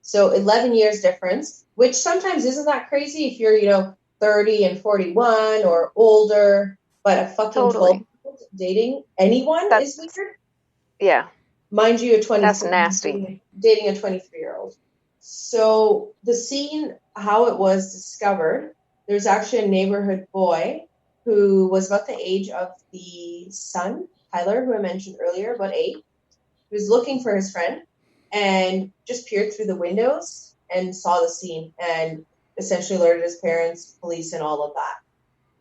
So 11 years difference, which sometimes isn't that crazy if you're, 30 and 41 or older, but a fucking Totally. 12 dating anyone is weird. Yeah. Mind you, a 23 That's nasty. Dating a 23-year-old. So the scene, how it was discovered, there's actually a neighborhood boy who was about the age of the son, Tyler, who I mentioned earlier, about 8. He was looking for his friend and just peered through the windows and saw the scene and essentially alerted his parents, police, and all of that.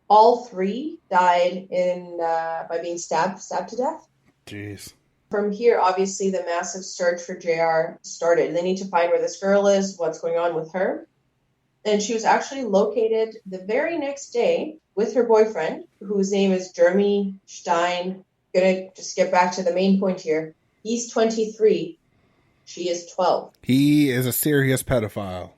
All 3 died by being stabbed to death. Jeez. From here, obviously, the massive search for JR started. They need to find where this girl is, what's going on with her. And she was actually located the very next day with her boyfriend, whose name is Jeremy Steinke. Gonna just get back to the main point here. He's 23. She is 12. He is a serious pedophile.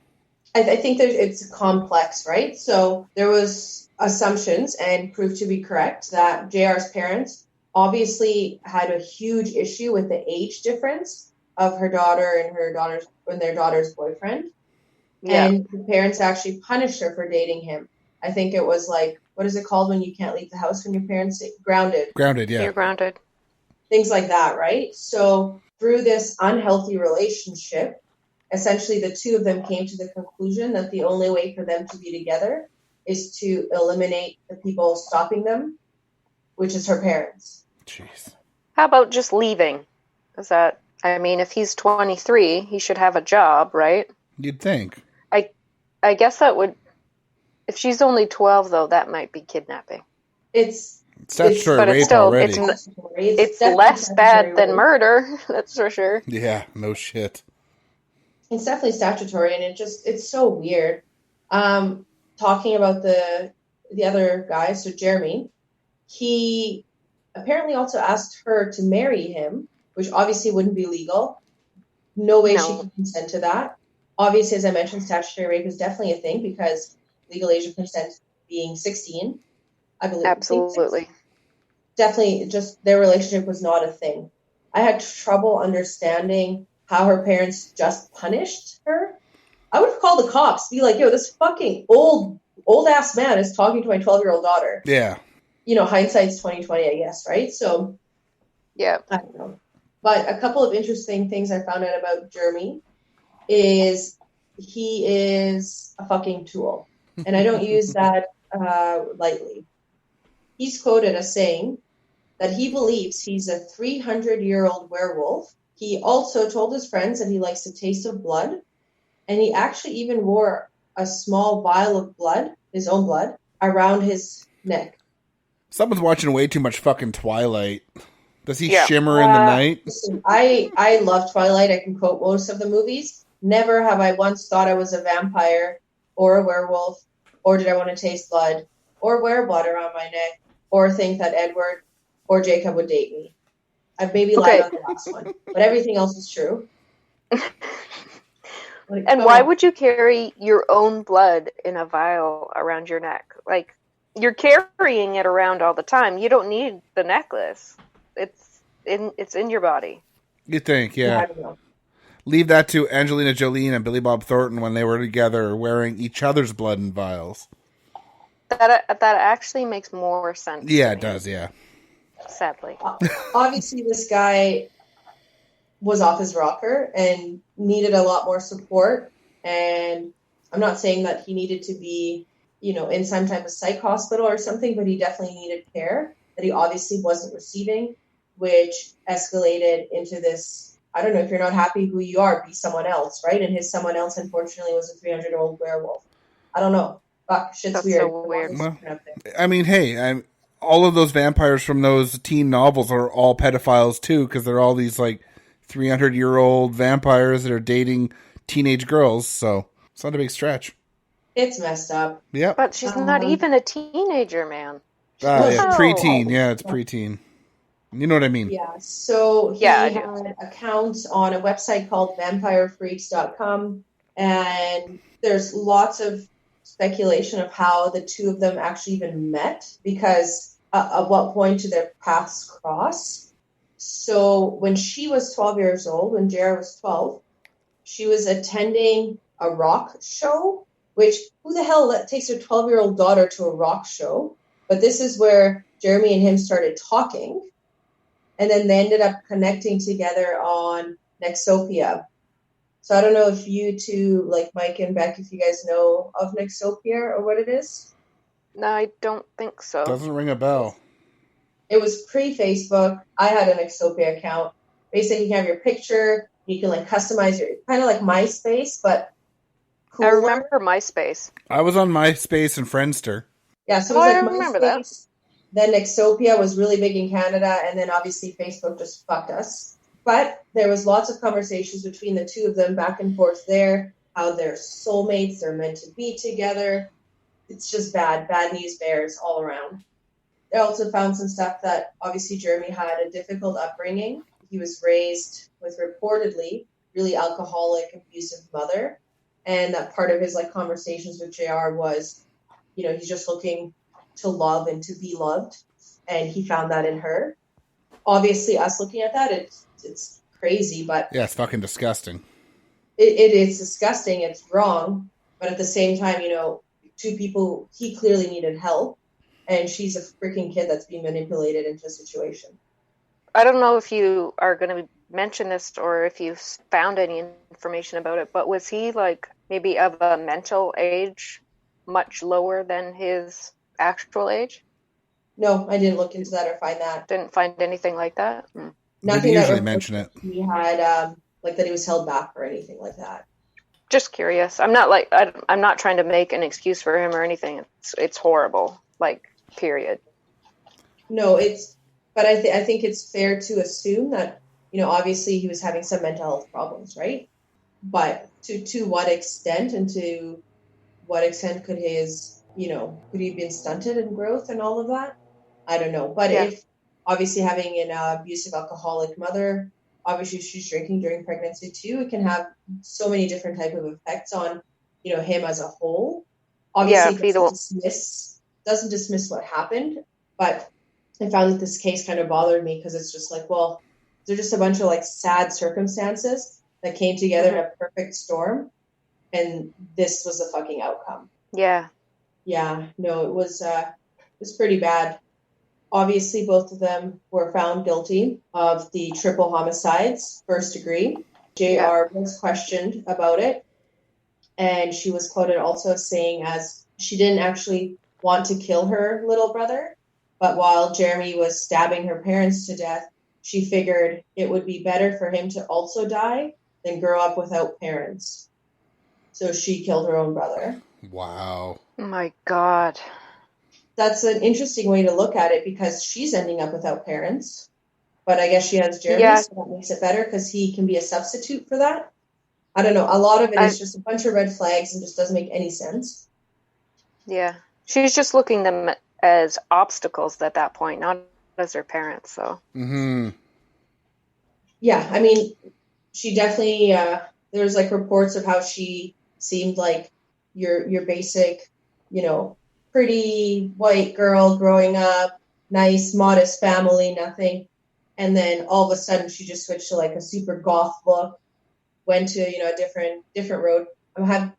I think that it's complex, right? So there was assumptions and proved to be correct that JR's parents obviously had a huge issue with the age difference of her daughter and their daughter's boyfriend. Yeah. And the parents actually punished her for dating him. I think it was like, what is it called when you can't leave the house when your parents grounded? Grounded, yeah. You're grounded. Things like that, right? So through this unhealthy relationship, essentially the 2 of them came to the conclusion that the only way for them to be together is to eliminate the people stopping them, which is her parents. Jeez. How about just leaving? If he's 23, he should have a job, right? You'd think. I guess that would, if she's only 12, though, that might be kidnapping. It's statutory rape still, already. It's less bad than murder, that's for sure. Yeah, no shit. It's definitely statutory, and it's so weird. Talking about the other guy, so Jeremy, he apparently also asked her to marry him, which obviously wouldn't be legal. No way she could consent to that. Obviously, as I mentioned, statutory rape is definitely a thing because legal age of consent being 16, I believe. Absolutely. Definitely, just their relationship was not a thing. I had trouble understanding how her parents just punished her. I would have called the cops, be like, yo, this fucking old ass man is talking to my 12-year-old daughter. Yeah. Hindsight's 2020, I guess, right? So, yeah, I don't know. But a couple of interesting things I found out about Jeremy is he is a fucking tool. And I don't use that lightly. He's quoted as saying that he believes he's a 300-year-old werewolf. He also told his friends that he likes the taste of blood. And he actually even wore a small vial of blood, his own blood, around his neck. Someone's watching way too much fucking Twilight. Does he shimmer in the night? Listen, I love Twilight. I can quote most of the movies. Never have I once thought I was a vampire or a werewolf, or did I want to taste blood, or wear blood around my neck, or think that Edward or Jacob would date me. I've maybe lied on the last one, but everything else is true. And why would you carry your own blood in a vial around your neck? Like, you're carrying it around all the time. You don't need the necklace. It's in your body. You think, yeah. I don't know. Leave that to Angelina Jolie and Billy Bob Thornton when they were together wearing each other's blood in vials. That actually makes more sense. Yeah, it does, yeah. Sadly. Obviously, this guy was off his rocker and needed a lot more support. And I'm not saying that he needed to be, in some type of psych hospital or something, but he definitely needed care that he obviously wasn't receiving, which escalated into this, I don't know, if you're not happy who you are, be someone else, right? And his someone else, unfortunately, was a 300-year-old werewolf. I don't know. Fuck, shit's That's weird. so weird. Well, I mean, hey, all of those vampires from those teen novels are all pedophiles, too, because they're all these, 300-year-old vampires that are dating teenage girls, so it's not a big stretch. It's messed up. Yeah. But she's not even a teenager, man. Yeah, preteen. Yeah, it's preteen. You know what I mean? Yeah, so he had accounts on a website called vampirefreaks.com, and there's lots of speculation of how the two of them actually even met, because at what point did their paths cross? So when she was 12 years old, when Jared was 12, she was attending a rock show, which who the hell takes their 12-year-old daughter to a rock show? But this is where Jeremy and him started talking. And then they ended up connecting together on Nexopia. So I don't know if you two, like Mike and Beck, if you guys know of Nexopia or what it is. No, I don't think so. Doesn't ring a bell. It was pre-Facebook. I had an Nexopia account. Basically, you can have your picture. You can customize your, kind of like MySpace, but cooler. I remember MySpace. I was on MySpace and Friendster. Yeah, so it was I remember MySpace. Then Nexopia was really big in Canada, and then obviously Facebook just fucked us. But there was lots of conversations between the two of them back and forth there, how they're soulmates, they're meant to be together. It's just bad news bears all around. They also found some stuff that obviously Jeremy had a difficult upbringing. He was raised with reportedly really alcoholic, abusive mother. And that part of his conversations with JR was, he's just looking to love and to be loved. And he found that in her. Obviously, us looking at that, it's crazy, but... Yeah, it's fucking disgusting. It is disgusting. It's wrong. But at the same time, two people, he clearly needed help. And she's a freaking kid that's being manipulated into a situation. I don't know if you are going to mention this or if you've found any information about it, but was he maybe of a mental age much lower than his actual age? No, I didn't look into that or find that. Didn't find anything like that? Nothing. They usually mention it. He had that he was held back or anything like that. Just curious. I'm not trying to make an excuse for him or anything. It's horrible. Period. No, but I think it's fair to assume that, obviously he was having some mental health problems, right? But to what extent and to what extent could his, could he have been stunted in growth and all of that? I don't know. But if obviously having an abusive alcoholic mother, obviously she's drinking during pregnancy too. It can have so many different type of effects on, him as a whole. Obviously, it doesn't dismiss what happened, but I found that this case kind of bothered me because it's just like, well, they're just a bunch of like sad circumstances that came together in a perfect storm, and this was the fucking outcome. Yeah. Yeah, no, it was pretty bad. Obviously, both of them were found guilty of the triple homicides, first degree. JR was questioned about it, and she was quoted also saying as she didn't actually want to kill her little brother, but while Jeremy was stabbing her parents to death, she figured it would be better for him to also die than grow up without parents. So she killed her own brother. Wow. Oh my God. That's an interesting way to look at it because she's ending up without parents. But I guess she has Jeremy, so that makes it better because he can be a substitute for that. I don't know. A lot of it is just a bunch of red flags and just doesn't make any sense. Yeah. She's just looking them as obstacles at that point, not as her parents, so. Mm-hmm. Yeah, I mean, she definitely, there's like reports of how she seemed like your basic, pretty white girl growing up, nice, modest family, nothing. And then all of a sudden she just switched to like a super goth look, went to, a different road. I'm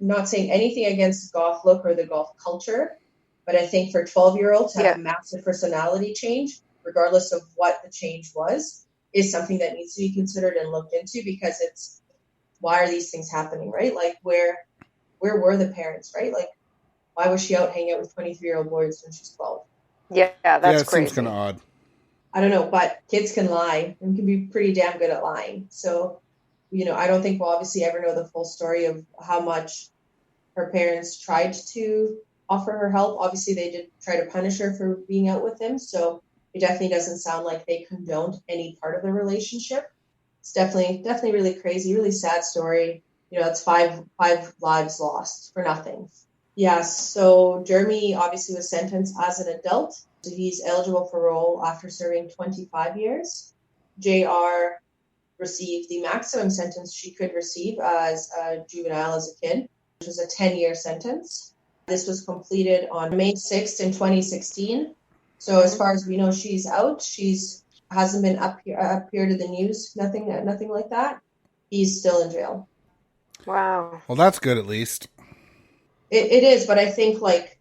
not saying anything against the goth look or the goth culture, but I think for a 12-year-old to have a massive personality change, regardless of what the change was, is something that needs to be considered and looked into because it's, why are these things happening, right? Like where were the parents, right? Like why was she out hanging out with 23-year-old boys when she's 12? Yeah, that's it crazy. Seems kind of odd. I don't know, but kids can lie and can be pretty damn good at lying. So, I don't think we'll obviously ever know the full story of how much her parents tried to offer her help. Obviously, they did try to punish her for being out with him. So it definitely doesn't sound like they condoned any part of the relationship. It's definitely really crazy, really sad story. It's five lives lost for nothing. Yeah, so Jeremy obviously was sentenced as an adult. So he's eligible for parole after serving 25 years. JR received the maximum sentence she could receive as a juvenile as a kid, which was a 10-year sentence. This was completed on May 6th in 2016. So as far as we know, she's out. She's hasn't been appeared to the news, nothing like that. He's still in jail. Wow. Well, that's good at least. It is, but I think like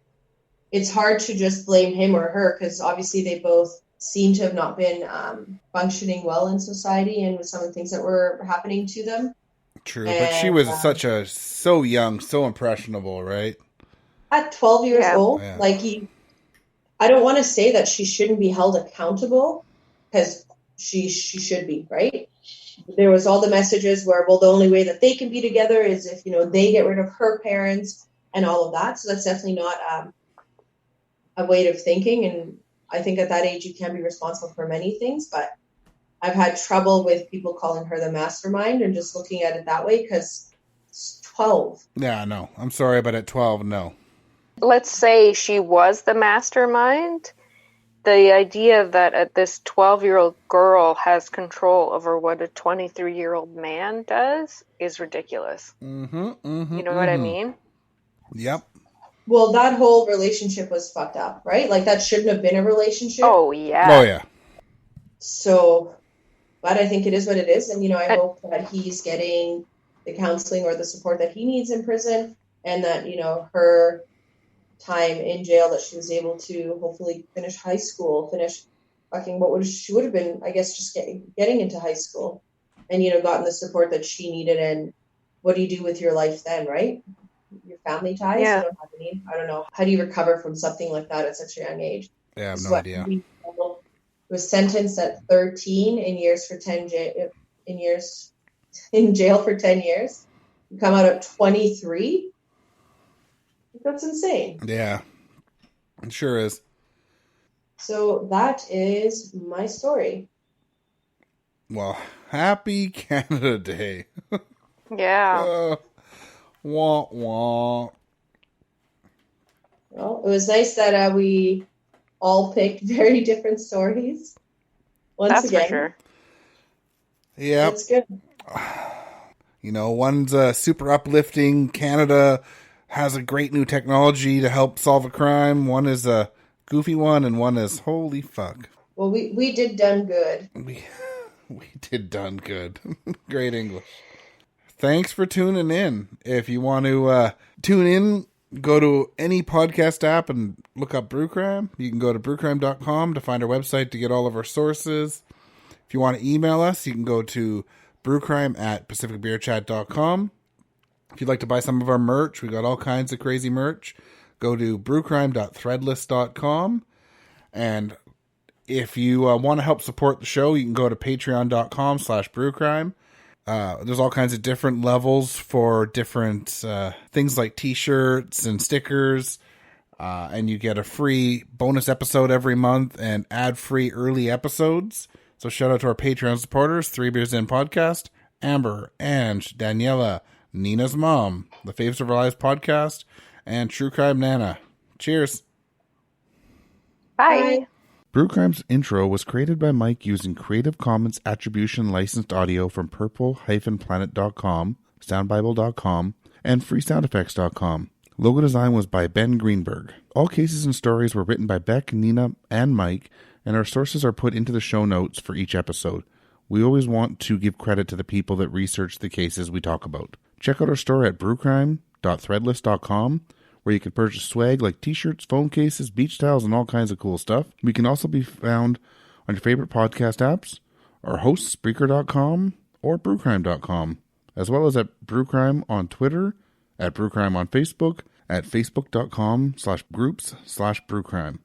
it's hard to just blame him or her because obviously they both seem to have not been functioning well in society and with some of the things that were happening to them. True, but she was so young, so impressionable, right? At 12 years old, like I don't want to say that she shouldn't be held accountable because she should be, right? There was all the messages where, well, the only way that they can be together is if, they get rid of her parents and all of that. So that's definitely not a way of thinking. And I think at that age, you can be responsible for many things, but I've had trouble with people calling her the mastermind and just looking at it that way because it's 12. Yeah, no, I'm sorry, but at 12, no. Let's say she was the mastermind. The idea that this 12-year-old girl has control over what a 23-year-old man does is ridiculous. You know what I mean? Yep. Well, that whole relationship was fucked up, right? Like that shouldn't have been a relationship. Oh, yeah. Oh, yeah. So, but I think it is what it is. And, I hope that he's getting the counseling or the support that he needs in prison and that, her time in jail, that she was able to hopefully finish high school, she would have been, I guess, just getting into high school and, gotten the support that she needed. And what do you do with your life then, right? Your family ties? Yeah. You don't have any. I don't know. How do you recover from something like that at such a young age? Yeah, I have no idea. He was sentenced at 13 in jail for 10 years. You come out at 23. That's insane. Yeah, it sure is. So that is my story. Well, happy Canada Day. Yeah. Wah, wah. Well, it was nice that we all picked very different stories. Once That's again, for sure. Yeah. that's good. You know, one's super uplifting. Canada has a great new technology to help solve a crime. One is a goofy one, and one is holy fuck. Well, we did done good. We did done good. Great English. Thanks for tuning in. If you want to tune in, go to any podcast app and look up Brewcrime. You can go to brewcrime.com to find our website to get all of our sources. If you want to email us, you can go to brewcrime@pacificbeerchat.com. If you'd like to buy some of our merch, we got all kinds of crazy merch. Go to brewcrime.threadless.com. And if you want to help support the show, you can go to patreon.com/brewcrime. There's all kinds of different levels for different things like t-shirts and stickers. And you get a free bonus episode every month and ad-free early episodes. So shout out to our Patreon supporters, 3 Beers In Podcast, Amber, Ange, Daniela, Nina's Mom, the Faves of Our Lives Podcast, and True Crime Nana. Cheers. Bye. Brewcrime's intro was created by Mike using Creative Commons Attribution licensed audio from purple-planet.com, soundbible.com, and freesoundeffects.com. Logo design was by Ben Greenberg. All cases and stories were written by Beck, Nina, and Mike, and our sources are put into the show notes for each episode. We always want to give credit to the people that research the cases we talk about. Check out our store at brewcrime.threadless.com, where you can purchase swag like t-shirts, phone cases, beach towels, and all kinds of cool stuff. We can also be found on your favorite podcast apps, our hosts, Spreaker.com, or brewcrime.com, as well as at Brewcrime on Twitter, at Brewcrime on Facebook, at facebook.com/groups/Brewcrime.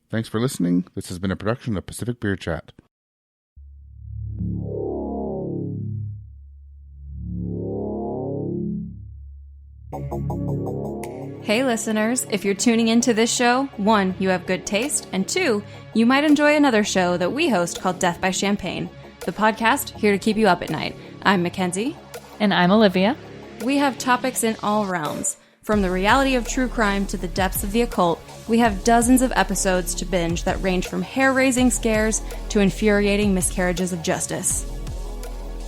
Thanks for listening. This has been a production of Pacific Beer Chat. Hey listeners, if you're tuning into this show, 1, you have good taste, and 2, you might enjoy another show that we host called Death by Champagne, the podcast here to keep you up at night. I'm Mackenzie. And I'm Olivia. We have topics in all realms. From the reality of true crime to the depths of the occult, we have dozens of episodes to binge that range from hair-raising scares to infuriating miscarriages of justice.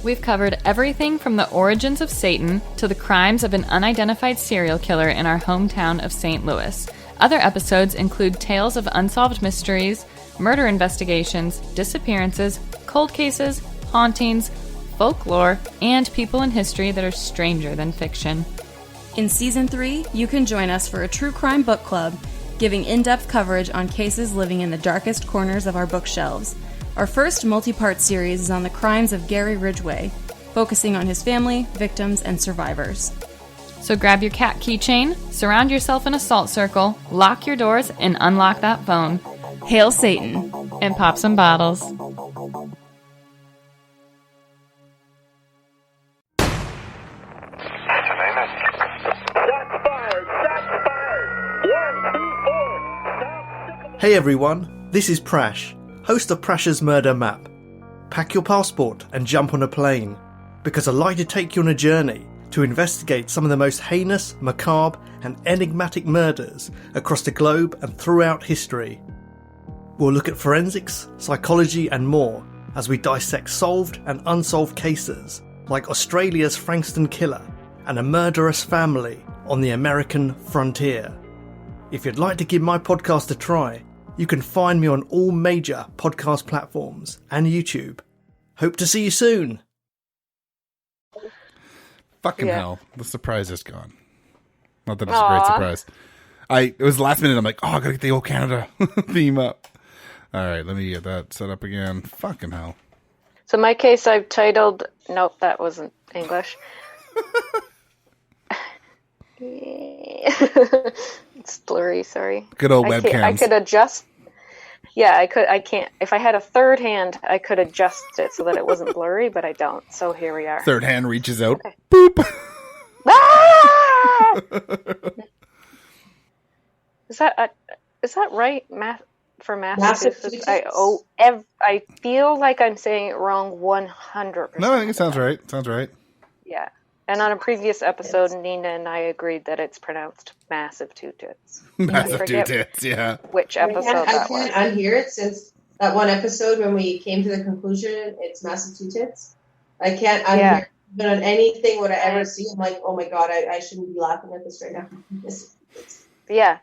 We've covered everything from the origins of Satan to the crimes of an unidentified serial killer in our hometown of St. Louis. Other episodes include tales of unsolved mysteries, murder investigations, disappearances, cold cases, hauntings, folklore, and people in history that are stranger than fiction. In Season 3, you can join us for a true crime book club, giving in-depth coverage on cases living in the darkest corners of our bookshelves. Our first multi-part series is on the crimes of Gary Ridgway, focusing on his family, victims, and survivors. So grab your cat keychain, surround yourself in a salt circle, lock your doors, and unlock that phone. Hail Satan! And pop some bottles. Hey everyone, this is Prash, host of Prash's Murder Map. Pack your passport and jump on a plane, because I'd like to take you on a journey to investigate some of the most heinous, macabre and enigmatic murders across the globe and throughout history. We'll look at forensics, psychology and more as we dissect solved and unsolved cases like Australia's Frankston Killer and a murderous family on the American frontier. If you'd like to give my podcast a try, you can find me on all major podcast platforms and YouTube. Hope to see you soon. Fucking hell. The surprise is gone. Not that it's a great surprise. It was last minute. I'm like, I gotta get the old Canada theme up. All right, let me get that set up again. Fucking hell. So my case I've titled... Nope, that wasn't English. It's blurry, sorry. Good old webcams. I could adjust. Yeah, I can't. If I had a third hand, I could adjust it so that it wasn't blurry, but I don't. So here we are. Third hand reaches out. Okay. Boop. Ah! Is that right? For Massachusetts? I feel like I'm saying it wrong 100%. No, I think it sounds right. Sounds right. Yeah. And on a previous episode, Nina and I agreed that it's pronounced massive two tits. Massive two tits, yeah. Which episode I can't unhear it since that one episode when we came to the conclusion it's massive two tits. I can't unhear it. But on anything what I ever see, I'm like, oh my god, I shouldn't be laughing at this right now. Yeah.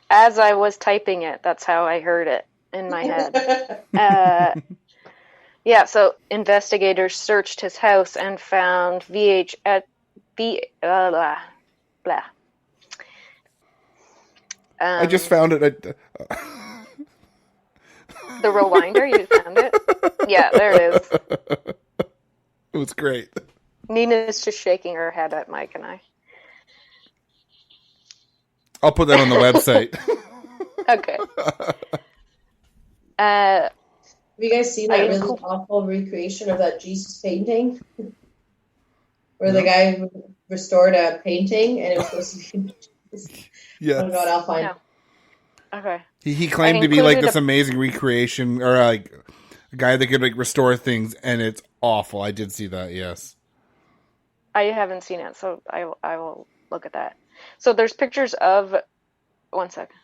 As I was typing it, that's how I heard it in my head. Yeah, so investigators searched his house and found I just found it. The rewinder, you found it? Yeah, there it is. It was great. Nina's just shaking her head at Mike and I. I'll put that on the website. Okay. Have you guys seen that really awful recreation of that Jesus painting? Where the guy restored a painting and it was supposed to be Jesus. Yeah. Oh god, I'll find it. Okay. He claimed to be like this amazing recreation, or like a guy that could like restore things, and it's awful. I did see that, yes. I haven't seen it, so I will look at that. So there's pictures of... One second.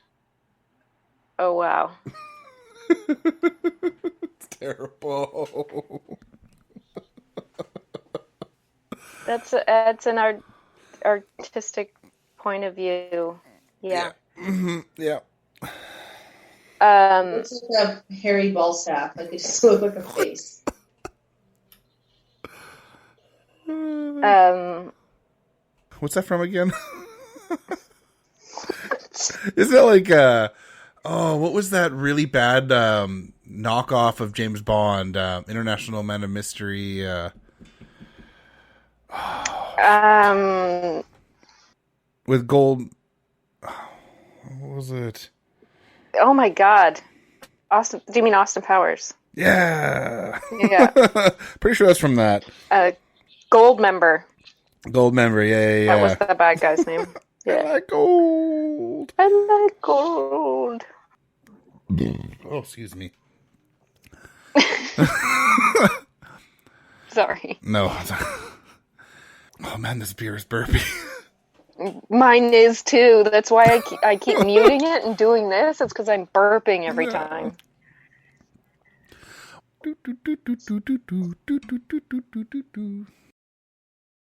Oh, wow. It's terrible. That's an artistic point of view. Yeah. Mm-hmm. Yeah. It's like a hairy ball sack. Like it just looks like a face. What's that from again? Isn't it like what was that really bad knockoff of James Bond, International Man of Mystery? With gold. What was it? Oh my god. Austin, do you mean Austin Powers? Yeah. Yeah. Pretty sure that's from that. Gold Member. Gold Member, yeah. That was the bad guy's name. Yeah. I like gold. I like gold. Oh, excuse me. Sorry. No. Oh man, this beer is burpy. Mine is too. That's why I keep muting it and doing this. It's because I'm burping every time.